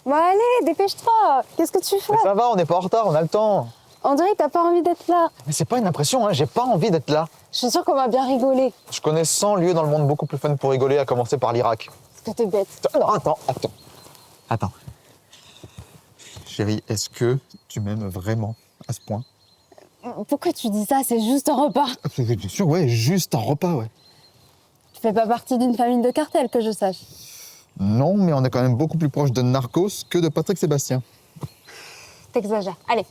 Bon allez, dépêche-toi. Qu'est-ce que tu fais? Mais ça va, on n'est pas en retard, on a le temps. On dirait que t'as pas envie d'être là. Mais c'est pas une impression, hein, j'ai pas envie d'être là. Je suis sûre qu'on va bien rigoler. Je connais 100 lieux dans le monde beaucoup plus fun pour rigoler, à commencer par l'Irak. Parce que t'es bête. Non, attends. Chérie, est-ce que tu m'aimes vraiment à ce point? Pourquoi tu dis ça? C'est juste un repas. Bien sûr, ouais, juste un repas, ouais. Tu fais pas partie d'une famille de cartel, que je sache. Non, mais on est quand même beaucoup plus proche de Narcos que de Patrick Sébastien. T'exagères. Allez.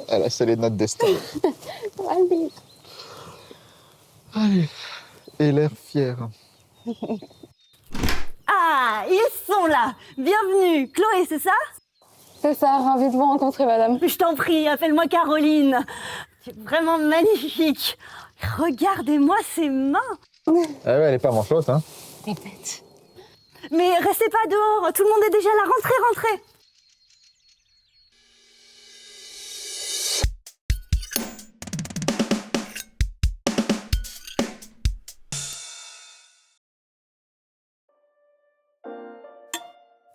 Elle a scellé notre destin. Allez. Allez, et l'air fier. Ah, ils sont là. Bienvenue. Chloé, c'est ça? C'est ça, ravi de vous rencontrer, madame. Je t'en prie, appelle-moi Caroline. Tu es vraiment magnifique. Regardez-moi ces mains. Ah ouais, elle est pas manchotte, hein. T'es bête. Mais restez pas dehors, tout le monde est déjà là. Rentrez.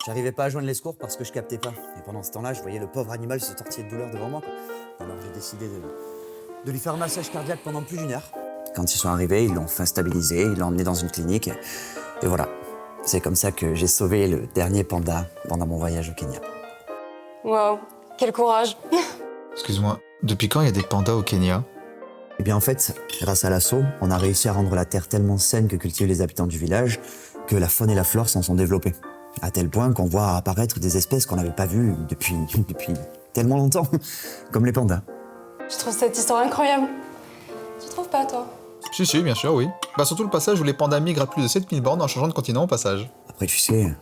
J'arrivais pas à joindre les secours parce que je captais pas. Et pendant ce temps-là, je voyais le pauvre animal se tortiller de douleur devant moi. Alors j'ai décidé de lui faire un massage cardiaque pendant plus d'1 heure. Quand ils sont arrivés, ils l'ont enfin stabilisé, ils l'ont emmené dans une clinique. Et voilà. C'est comme ça que j'ai sauvé le dernier panda pendant mon voyage au Kenya. Wow, quel courage. Excuse-moi, depuis quand il y a des pandas au Kenya? Et bien en fait, grâce à l'assaut, on a réussi à rendre la terre tellement saine que cultivent les habitants du village que la faune et la flore s'en sont développées. À tel point qu'on voit apparaître des espèces qu'on n'avait pas vues depuis tellement longtemps, comme les pandas. Je trouve cette histoire incroyable. Tu trouves pas, toi? Si, bien sûr, oui. Bah surtout le passage où les pandas migrent à plus de 7000 bornes en changeant de continent au passage. Après, tu sais,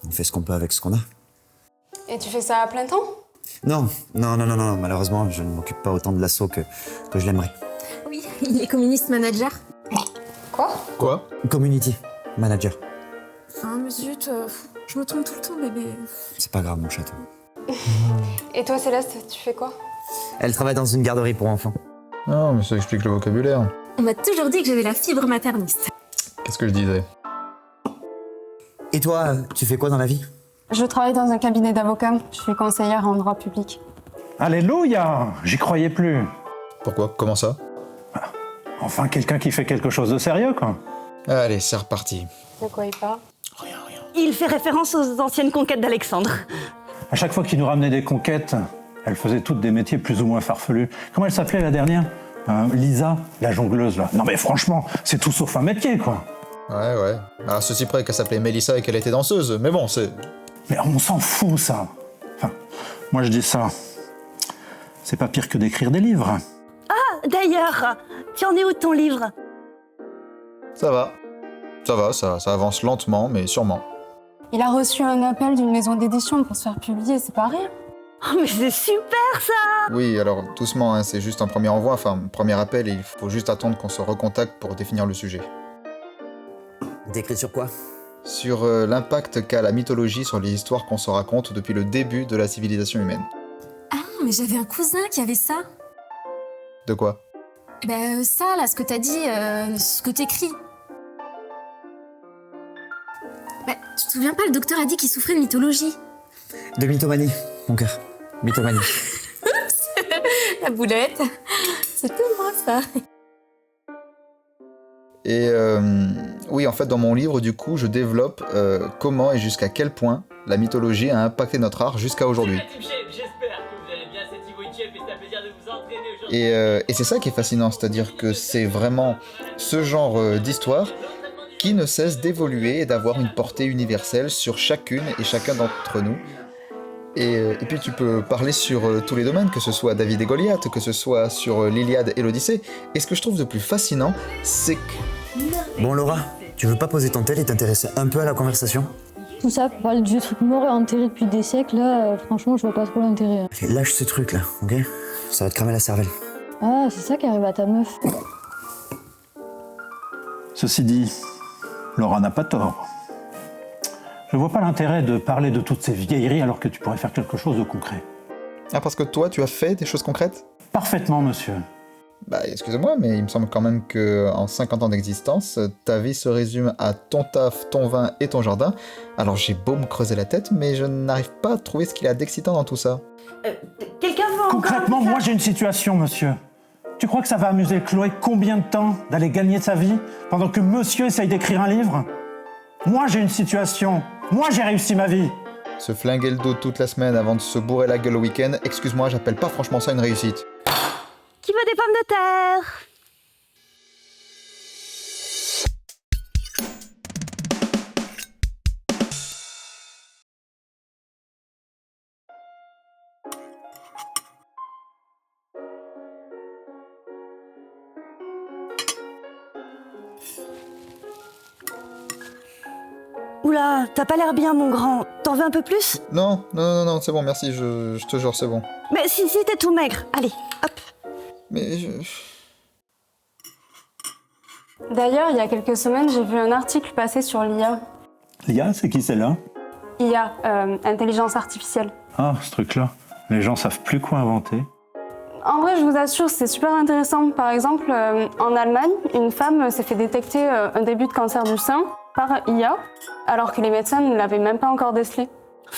on fait ce qu'on peut avec ce qu'on a. Et tu fais ça à plein temps? Non, malheureusement, je ne m'occupe pas autant de l'assaut que je l'aimerais. Oui, il est communiste manager. Quoi? Community manager. Ah, mais zut, je me trompe tout le temps, bébé. C'est pas grave, mon chaton. Et toi, Céleste, tu fais quoi? Elle travaille dans une garderie pour enfants. Non, mais ça explique le vocabulaire. On m'a toujours dit que j'avais la fibre materniste. Qu'est-ce que je disais? Et toi, tu fais quoi dans la vie? Je travaille dans un cabinet d'avocats. Je suis conseillère en droit public. Alléluia! J'y croyais plus. Pourquoi? Comment ça? Enfin, quelqu'un qui fait quelque chose de sérieux, quoi. Allez, c'est reparti. De quoi il parle? Rien. Il fait référence aux anciennes conquêtes d'Alexandre. À chaque fois qu'il nous ramenait des conquêtes, elle faisait toutes des métiers plus ou moins farfelus. Comment elle s'appelait la dernière? Lisa, la jongleuse, là. Non mais franchement, c'est tout sauf un métier, quoi. Ouais. À ceci près qu'elle s'appelait Mélissa et qu'elle était danseuse, mais bon, c'est... Mais on s'en fout, ça. Enfin, moi je dis ça. C'est pas pire que d'écrire des livres. D'ailleurs, tu en es où de ton livre? Ça va, ça avance lentement, mais sûrement. Il a reçu un appel d'une maison d'édition pour se faire publier, c'est pas rien. Oh, mais c'est super ça! Oui, alors doucement, hein, c'est juste un premier envoi, enfin, un premier appel, et il faut juste attendre qu'on se recontacte pour définir le sujet. T'écris sur quoi? Sur l'impact qu'a la mythologie sur les histoires qu'on se raconte depuis le début de la civilisation humaine. Ah, mais j'avais un cousin qui avait ça. De quoi? Ben, ça, là, ce que t'as dit, ce que t'écris. Ben, tu te souviens pas, le docteur a dit qu'il souffrait de mythologie. De mythomanie, mon cœur. Mythomanie. La boulette. C'était moi, ça. Et oui, en fait, dans mon livre, du coup, je développe comment et jusqu'à quel point la mythologie a impacté notre art jusqu'à aujourd'hui. J'espère que vous allez bien, c'est Thibaut Chef et c'est un plaisir de vous entraîner aujourd'hui. Et c'est ça qui est fascinant, c'est-à-dire que c'est vraiment ce genre d'histoire qui ne cesse d'évoluer et d'avoir une portée universelle sur chacune et chacun d'entre nous. Et puis tu peux parler sur tous les domaines, que ce soit David et Goliath, que ce soit sur l'Iliade et l'Odyssée. Et ce que je trouve de plus fascinant, c'est que... Bon, Laura, tu veux pas poser ton tel et t'intéresser un peu à la conversation? Tout ça, parler de vieux trucs morts et enterrés depuis des siècles, là, franchement, je vois pas trop l'intérêt. Allez, lâche ce truc là, ok? Ça va te cramer la cervelle. Ah, c'est ça qui arrive à ta meuf. Ceci dit, Laura n'a pas tort. Je vois pas l'intérêt de parler de toutes ces vieilleries alors que tu pourrais faire quelque chose de concret. Ah, parce que toi, tu as fait des choses concrètes? Parfaitement, monsieur. Bah, excusez-moi, mais il me semble quand même que en 50 ans d'existence, ta vie se résume à ton taf, ton vin et ton jardin. Alors j'ai beau me creuser la tête, mais je n'arrive pas à trouver ce qu'il y a d'excitant dans tout ça. Quelqu'un veut encore Concrètement, un petit moi j'ai une situation, monsieur. Tu crois que ça va amuser Chloé combien de temps d'aller gagner sa vie pendant que monsieur essaye d'écrire un livre? Moi j'ai une situation. Moi j'ai réussi ma vie. Se flinguer le dos toute la semaine avant de se bourrer la gueule le week-end, excuse-moi, j'appelle pas franchement ça une réussite. Qui veut des pommes de terre? Oula, t'as pas l'air bien, mon grand. T'en veux un peu plus? Non, c'est bon, merci, je te jure, c'est bon. Mais si, t'es tout maigre. Allez, hop. Mais je... D'ailleurs, il y a quelques semaines, j'ai vu un article passer sur l'IA. L'IA, c'est qui celle-là? IA, intelligence artificielle. Ah, ce truc-là. Les gens savent plus quoi inventer. En vrai, je vous assure, c'est super intéressant. Par exemple, en Allemagne, une femme s'est fait détecter un début de cancer du sein par IA, alors que les médecins ne l'avaient même pas encore décelé.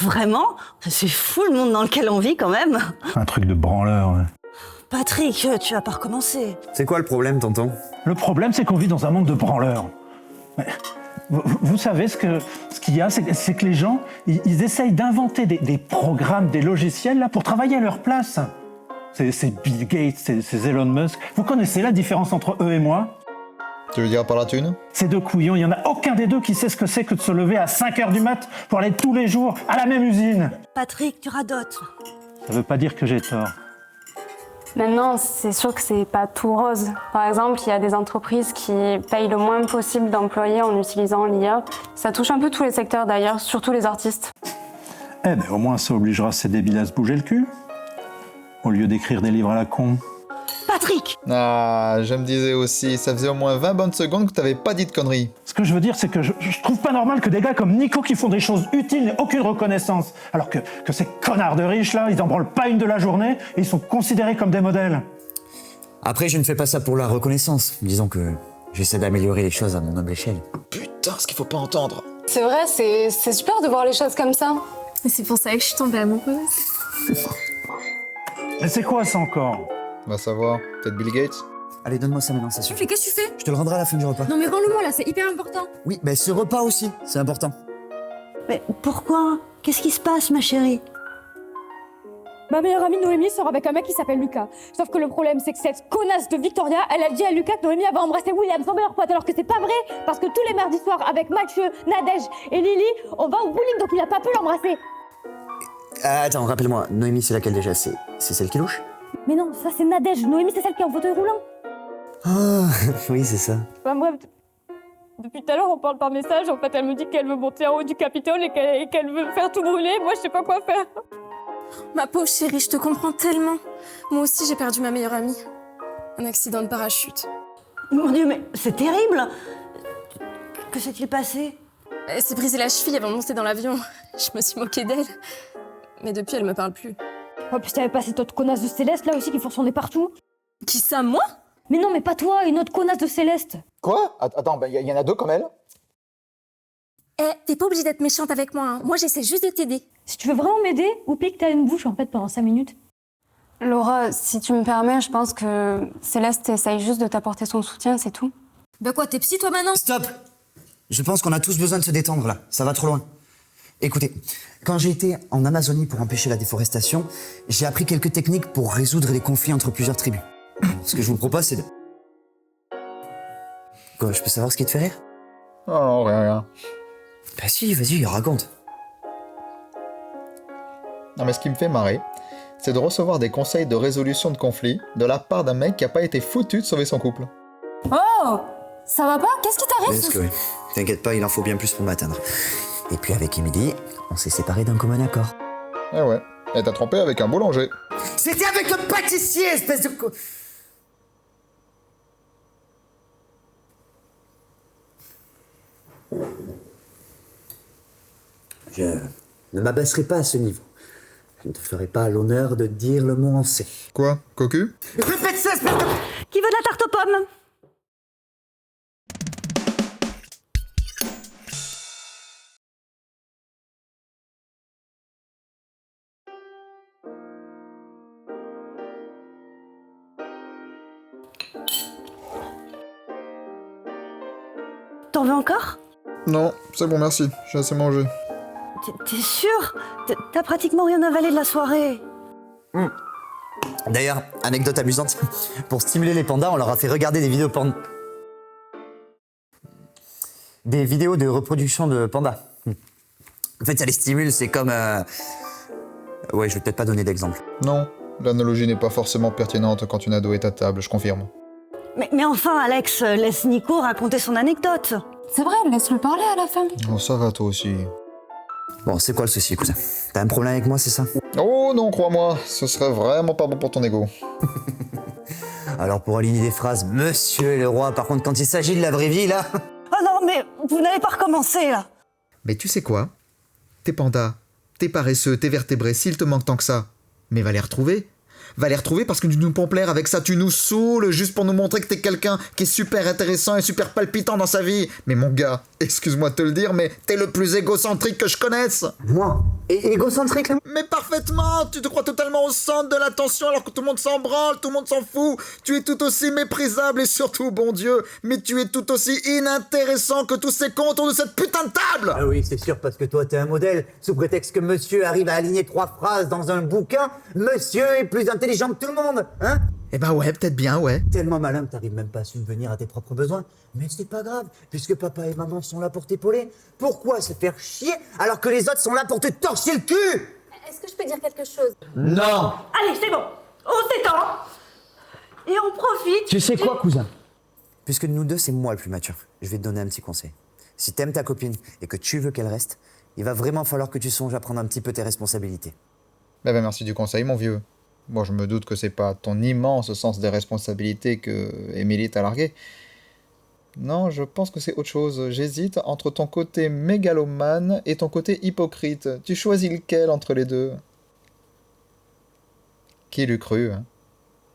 Vraiment? C'est fou le monde dans lequel on vit quand même. Un truc de branleur, ouais. Patrick, tu vas pas recommencer. C'est quoi le problème, tonton? Le problème, c'est qu'on vit dans un monde de branleurs. Mais vous savez ce qu'il y a, c'est que les gens, ils essayent d'inventer des programmes, des logiciels là pour travailler à leur place. C'est Bill Gates, c'est Elon Musk. Vous connaissez la différence entre eux et moi? Tu veux dire par la thune? Ces deux couillons, il n'y en a aucun des deux qui sait ce que c'est que de se lever à 5h du mat pour aller tous les jours à la même usine. Patrick, tu radotes. Ça veut pas dire que j'ai tort. Maintenant, c'est sûr que c'est pas tout rose. Par exemple, il y a des entreprises qui payent le moins possible d'employés en utilisant l'IA. Ça touche un peu tous les secteurs d'ailleurs, surtout les artistes. Eh ben au moins ça obligera ces débiles à se bouger le cul. Au lieu d'écrire des livres à la con. Patrick! Ah, je me disais aussi, ça faisait au moins 20 bonnes secondes que t'avais pas dit de conneries. Ce que je veux dire, c'est que je trouve pas normal que des gars comme Nico qui font des choses utiles n'aient aucune reconnaissance. Alors que ces connards de riches là, ils en branlent pas une de la journée et ils sont considérés comme des modèles. Après, je ne fais pas ça pour la reconnaissance. Disons que j'essaie d'améliorer les choses à mon humble échelle. Putain, ce qu'il faut pas entendre. C'est vrai, c'est super de voir les choses comme ça. Mais c'est pour ça que je suis tombée amoureuse. Mais c'est quoi ça encore? Va savoir, peut-être Bill Gates? Allez, donne-moi ça maintenant, ça Tu suffit. fais qu'est-ce que tu fais? Je te le rendrai à la fin du repas. Non mais rends-le-moi là, c'est hyper important. Oui, mais ce repas aussi, c'est important. Mais pourquoi? Qu'est-ce qui se passe, ma chérie? Ma meilleure amie Noémie sort avec un mec qui s'appelle Lucas. Sauf que le problème, c'est que cette connasse de Victoria, elle a dit à Lucas que Noémie avait embrassé William, son meilleur pote, alors que c'est pas vrai, parce que tous les mardis soirs, avec Mathieu, Nadège et Lily, on va au bowling, donc il a pas pu l'embrasser. Attends, rappelle-moi, Noémie, c'est laquelle déjà? C'est celle qui louche? Mais non, ça c'est Nadège. Noémie, c'est celle qui est en fauteuil roulant. Ah, oui, c'est ça. Enfin bref, depuis tout à l'heure, on parle par message. En fait, elle me dit qu'elle veut monter en haut du Capitole et qu'elle veut faire tout brûler. Moi, je sais pas quoi faire. Ma pauvre chérie, je te comprends tellement. Moi aussi, j'ai perdu ma meilleure amie. Un accident de parachute. Mon Dieu, mais c'est terrible! Que s'est-il passé? Elle s'est brisé la cheville avant de monter dans l'avion. Je me suis moquée d'elle. Mais depuis, elle me parle plus. Oh, puis t'avais pas cette autre connasse de Céleste là aussi qui fonce son nez partout. Qui ça, moi? Mais non, mais pas toi, une autre connasse de Céleste. Quoi? Attends, il y en a deux comme elle? Eh, t'es pas obligée d'être méchante avec moi, hein. Moi, j'essaie juste de t'aider. Si tu veux vraiment m'aider, oublie que t'as une bouche en fait pendant 5 minutes. Laura, si tu me permets, je pense que Céleste essaye juste de t'apporter son soutien, c'est tout. Bah quoi, t'es psy toi maintenant? Stop! Je pense qu'on a tous besoin de se détendre là, ça va trop loin. Écoutez, quand j'ai été en Amazonie pour empêcher la déforestation, j'ai appris quelques techniques pour résoudre les conflits entre plusieurs tribus. Ce que je vous propose, c'est de... Quoi, je peux savoir ce qui te fait rire? Oh non, rien. Bah si, vas-y, raconte. Non mais ce qui me fait marrer, c'est de recevoir des conseils de résolution de conflits de la part d'un mec qui a pas été foutu de sauver son couple. Oh! Ça va pas? Qu'est-ce qui t'arrive? Laisse Chloé. T'inquiète pas, il en faut bien plus pour m'atteindre. Et puis avec Émilie, on s'est séparés d'un commun accord. Eh ouais, et t'as trompé avec un boulanger. C'était avec le pâtissier, espèce de... Je ne m'abaisserai pas à ce niveau. Je ne te ferai pas l'honneur de dire le mot en C. Quoi? Cocu? Répète ça, espèce de... Qui veut de la tarte aux pommes? T'en veux encore? Non, c'est bon, merci. J'ai assez mangé. T'es sûr? T'as pratiquement rien avalé de la soirée. D'ailleurs, anecdote amusante, pour stimuler les pandas, on leur a fait regarder des vidéos des vidéos de reproduction de pandas. En fait, ça les stimule, c'est comme... Ouais, je vais peut-être pas donner d'exemple. Non, l'analogie n'est pas forcément pertinente quand une ado est à table, je confirme. Mais enfin, Alex, laisse Nico raconter son anecdote. C'est vrai, laisse-le parler à la fin. Oh, ça va toi aussi. Bon, c'est quoi le souci, cousin? T'as un problème avec moi, c'est ça? Oh non, crois-moi, ce serait vraiment pas bon pour ton ego. Alors, pour aligner des phrases, monsieur est le roi, par contre, quand il s'agit de la vraie vie, là... Oh non, mais vous n'avez pas recommencé, là. Mais tu sais quoi? T'es panda, t'es paresseux, t'es vertébré, s'il te manque tant que ça. Mais va les retrouver. Va les retrouver parce que tu nous pomplaires avec ça, tu nous saoules juste pour nous montrer que t'es quelqu'un qui est super intéressant et super palpitant dans sa vie. Mais mon gars, excuse-moi de te le dire, mais t'es le plus égocentrique que je connaisse. Moi? Égocentrique, là? Mais parfaitement, tu te crois totalement au centre de l'attention alors que tout le monde s'en branle, tout le monde s'en fout. Tu es tout aussi méprisable et surtout, bon Dieu, mais tu es tout aussi inintéressant que tous ces cons autour de cette putain de table. Ah oui, c'est sûr, parce que toi, t'es un modèle. Sous prétexte que monsieur arrive à aligner 3 phrases dans un bouquin, monsieur est plus intelligent que tout le monde, hein? Eh ben ouais, peut-être bien, ouais. Tellement malin que t'arrives même pas à subvenir à tes propres besoins. Mais c'est pas grave, puisque papa et maman sont là pour t'épauler. Pourquoi se faire chier alors que les autres sont là pour te torcher le cul? Est-ce que je peux dire quelque chose? Non! Allez, c'est bon. On s'étend. Et on profite. Tu sais quoi, cousin? Puisque de nous deux, c'est moi le plus mature. Je vais te donner un petit conseil. Si t'aimes ta copine et que tu veux qu'elle reste, il va vraiment falloir que tu songes à prendre un petit peu tes responsabilités. Ben merci du conseil, mon vieux. Bon, je me doute que c'est pas ton immense sens des responsabilités que Émilie t'a largué. Non, je pense que c'est autre chose. J'hésite entre ton côté mégalomane et ton côté hypocrite. Tu choisis lequel entre les deux? Qui l'eût cru, hein?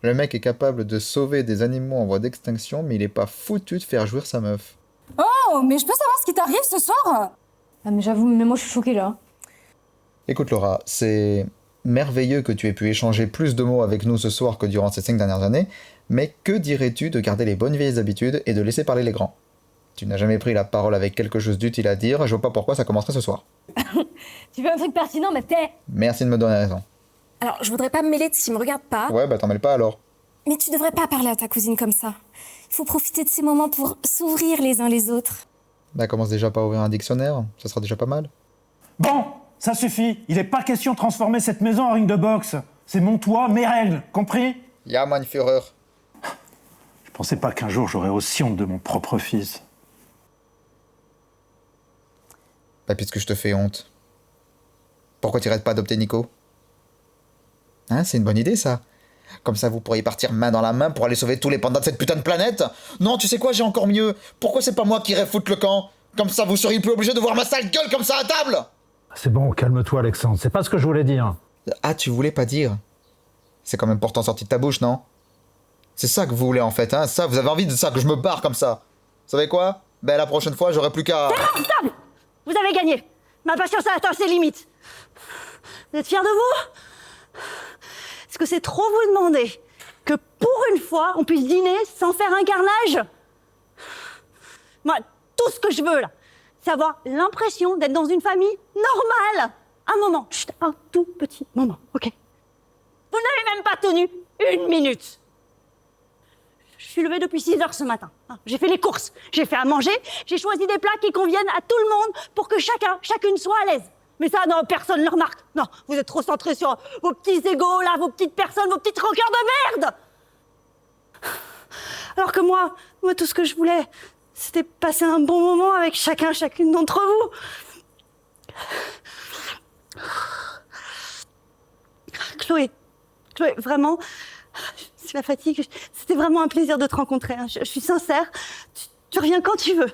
Le mec est capable de sauver des animaux en voie d'extinction, mais il est pas foutu de faire jouir sa meuf. Oh, mais je peux savoir ce qui t'arrive ce soir? Ah, mais j'avoue, mais moi je suis choquée là. Écoute Laura, c'est merveilleux que tu aies pu échanger plus de mots avec nous ce soir que durant ces 5 dernières années, mais que dirais-tu de garder les bonnes vieilles habitudes et de laisser parler les grands? Tu n'as jamais pris la parole avec quelque chose d'utile à dire, je vois pas pourquoi ça commencerait ce soir. Tu veux un truc pertinent, mais t'es... Merci de me donner raison. Alors, je voudrais pas me mêler de ce qui me regarde pas, Ouais, bah t'en mêles pas alors. mais tu devrais pas parler à ta cousine comme ça. Il faut profiter de ces moments pour s'ouvrir les uns les autres. Bah commence déjà par ouvrir un dictionnaire, ça sera déjà pas mal. Bon, ça suffit. Il n'est pas question de transformer cette maison en ring de boxe. C'est mon toit, mes règles, compris? Ja, mein Führer. Je pensais pas qu'un jour j'aurais aussi honte de mon propre fils. Bah puisque je te fais honte. Pourquoi t'irais pas adopter Nico? Hein, c'est une bonne idée ça. Comme ça vous pourriez partir main dans la main pour aller sauver tous les pandas de cette putain de planète. Non, tu sais quoi, j'ai encore mieux. Pourquoi c'est pas moi qui irais foutre le camp? Comme ça vous seriez plus obligé de voir ma sale gueule comme ça à table. C'est bon, calme-toi Alexandre, c'est pas ce que je voulais dire. Ah, tu voulais pas dire? C'est quand même pourtant sorti de ta bouche, non? C'est ça que vous voulez en fait, hein? Ça, vous avez envie de ça, que je me barre comme ça. Vous savez quoi? Ben la prochaine fois, j'aurai plus qu'à... Stop! Vous avez gagné. Ma patience a atteint ses limites. Vous êtes fiers de vous? Est-ce que c'est trop vous demander que pour une fois, on puisse dîner sans faire un carnage? Moi, tout ce que je veux là, c'est avoir l'impression d'être dans une famille normale. Un moment, chut, un tout petit moment, ok? Vous n'avez même pas tenu 1 minute. Je suis levée depuis 6 heures ce matin. J'ai fait les courses, j'ai fait à manger, j'ai choisi des plats qui conviennent à tout le monde pour que chacune soit à l'aise. Mais ça, non, personne ne le remarque. Non, vous êtes trop centrés sur vos petits égos, là, vos petites personnes, vos petites rancœurs de merde. Alors que moi, tout ce que je voulais, c'était passer un bon moment avec chacune d'entre vous. Chloé, vraiment, c'est la fatigue. C'était vraiment un plaisir de te rencontrer. Hein. Je suis sincère. Tu reviens quand tu veux.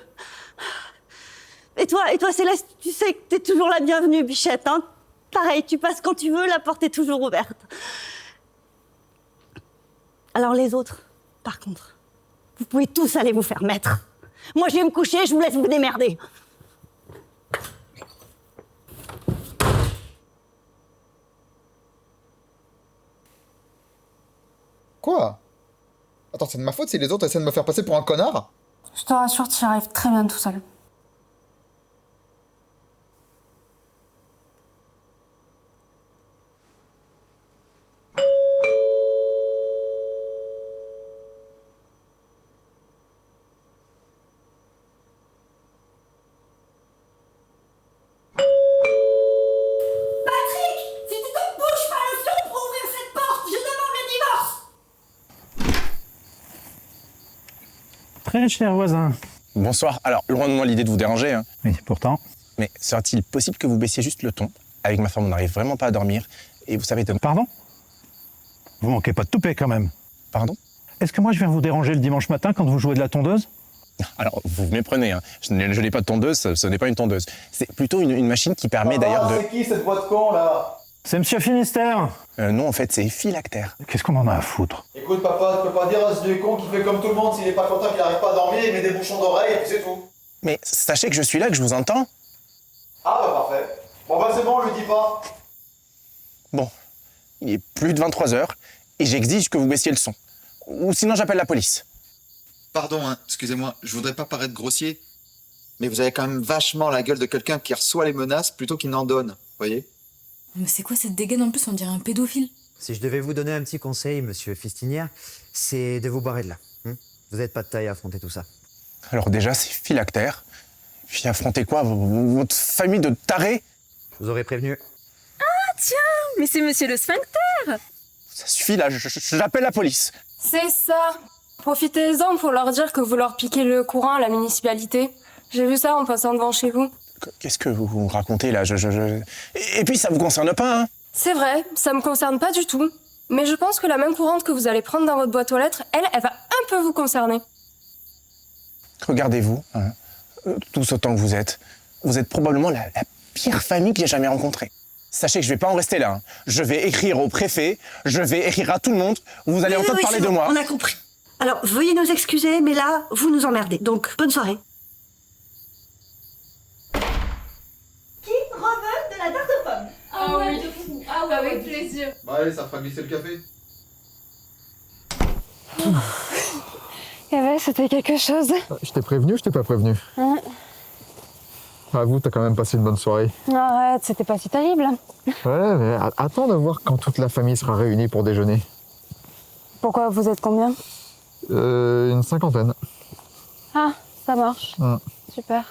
Et toi, Céleste, tu sais que t'es toujours la bienvenue, bichette. Hein. Pareil, tu passes quand tu veux, la porte est toujours ouverte. Alors les autres, Par contre, vous pouvez tous aller vous faire mettre. Moi, je vais me coucher, je vous laisse vous démerder. Quoi? Attends, c'est de ma faute si les autres essaient de me faire passer pour un connard? Je te rassure, tu y arrives très bien tout seul. Très cher voisin. Bonsoir. Alors, loin de moi l'idée de vous déranger, hein. Oui, pourtant. Mais serait-il possible que vous baissiez juste le ton? Avec ma femme, on n'arrive vraiment pas à dormir. Et vous savez... Pardon? Vous manquez pas de toupet quand même. Pardon? Est-ce que moi je viens vous déranger le dimanche matin quand vous jouez de la tondeuse? Alors, vous me méprenez, hein. Je n'ai pas de tondeuse, ce n'est pas une tondeuse. C'est plutôt une machine qui permet d'ailleurs de... C'est qui cette voix de con là? C'est Monsieur Finistère. Non, en fait, c'est phylactère. Qu'est-ce qu'on en a à foutre? Écoute papa, tu peux pas dire à ce vieux con qui fait comme tout le monde, s'il est pas content qu'il arrive pas à dormir, il met des bouchons d'oreilles et puis c'est tout. Mais sachez que je suis là, que je vous entends. Ah bah parfait. Bon bah c'est bon, on lui dit pas. Bon, il est plus de 23h et j'exige que vous baissiez le son. Ou sinon j'appelle la police. Pardon, hein, excusez-moi, je voudrais pas paraître grossier, mais vous avez quand même vachement la gueule de quelqu'un qui reçoit les menaces plutôt qu'il n'en donne, voyez? Mais c'est quoi cette dégaine en plus? On dirait un pédophile. Si je devais vous donner un petit conseil, monsieur Fistinière, c'est de vous barrer de là. Vous n'êtes pas de taille à affronter tout ça. Alors déjà, c'est phylactère. Puis affronter quoi? Votre famille de tarés? Je vous aurais prévenu. Ah tiens, mais c'est monsieur le sphincter. Ça suffit là, j'appelle la police. C'est ça. Profitez-en pour leur dire que vous leur piquez le courant à la municipalité. J'ai vu ça en passant devant chez vous. Qu'est-ce que vous racontez là? Et puis ça vous concerne pas, hein? C'est vrai, ça me concerne pas du tout. Mais je pense que la même courante que vous allez prendre dans votre boîte aux lettres, elle va un peu vous concerner. Regardez-vous, hein, tous autant que vous êtes probablement la pire famille que j'ai jamais rencontrée. Sachez que je vais pas en rester là, hein. Je vais écrire au préfet, je vais écrire à tout le monde, vous allez entendre parler de moi. On a compris. Alors, veuillez nous excuser, mais là, vous nous emmerdez. Donc, bonne soirée. Qui reveut de la tarte aux pommes? Ah oui, ah ouais, avec plaisir. Bah allez, ça fera glisser le café. Eh ouais, c'était quelque chose. Je t'ai prévenu ou je t'ai pas prévenu? Avoue, t'as quand même passé une bonne soirée. Arrête, c'était pas si terrible. Ouais, mais attends de voir quand toute la famille sera réunie pour déjeuner. Pourquoi, vous êtes combien? Une cinquantaine. Ah, ça marche. Mm. Super.